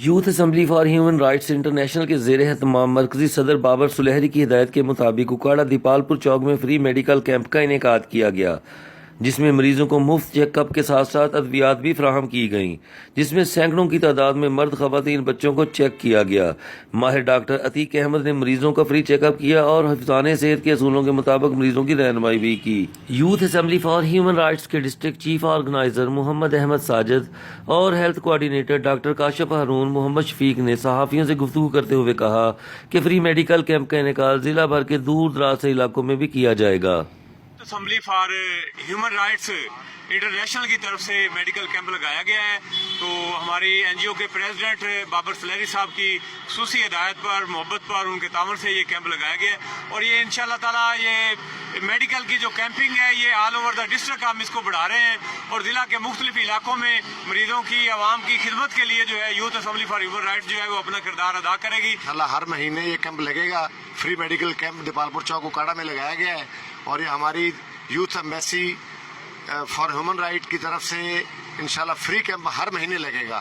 Youth assembly for human rights international کے زیر اہتمام مرکزی صدر بابر سلیہری کی ہدایت کے مطابق اکاڑا دیپال پور چوک میں فری میڈیکل کیمپ کا انعقاد کیا گیا، جس میں مریضوں کو مفت چیک اپ کے ساتھ ساتھ ادویات بھی فراہم کی گئیں، جس میں سینکڑوں کی تعداد میں مرد، خواتین، بچوں کو چیک کیا گیا۔ ماہر ڈاکٹر عتیق احمد نے مریضوں کا فری چیک اپ کیا اور حفظان صحت کے اصولوں کے مطابق مریضوں کی رہنمائی بھی کی۔ Youth assembly for human rights کے district chief organiser Muhammad Ahmed Sajid اور health coordinator doctor Kashif Haroon Muhammad Shafiq نے صحافیوں سے گفتگو کرتے ہوئے کہا کہ فری میڈیکل کیمپ کا انعقاد ضلع بھر کے دور دراز سے علاقوں میں بھی کیا جائے گا۔ Assembly for human rights international کی طرف سے میڈیکل کیمپ لگایا گیا ہے، تو ہماری این جی او کے پریزیڈنٹ بابر سلیہری صاحب کی خصوصی ہدایت پر، محبت پر، ان کے تعاون سے یہ کیمپ لگایا گیا ہے، اور یہ انشاءاللہ تعالیٰ یہ میڈیکل کی جو کیمپنگ ہے یہ آل اوور دا ڈسٹرکٹ ہم اس کو بڑھا رہے ہیں، اور ضلع کے مختلف علاقوں میں مریضوں کی، عوام کی خدمت کے لیے جو ہے youth assembly for human rights جو ہے وہ اپنا کردار ادا کرے گی۔ انشاءاللہ ہر مہینے یہ کیمپ لگے گا۔ فری میڈیکل کیمپ دیپال پور چوک اکاڑا میں لگایا گیا ہے، اور یہ ہماری youth embassy for human right کی طرف سے انشاءاللہ فری کیمپ ہر مہینے لگے گا۔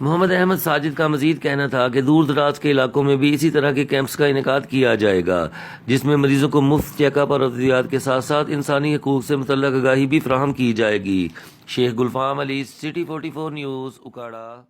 محمد احمد ساجد کا مزید کہنا تھا کہ دور دراز کے علاقوں میں بھی اسی طرح کے کیمپس کا انعقاد کیا جائے گا، جس میں مریضوں کو مفت چیک اپ اور ادویات کے ساتھ ساتھ انسانی حقوق سے متعلق آگاہی بھی فراہم کی جائے گی۔ شیخ گلفام علی، سٹی 44 نیوز، اکاڑا۔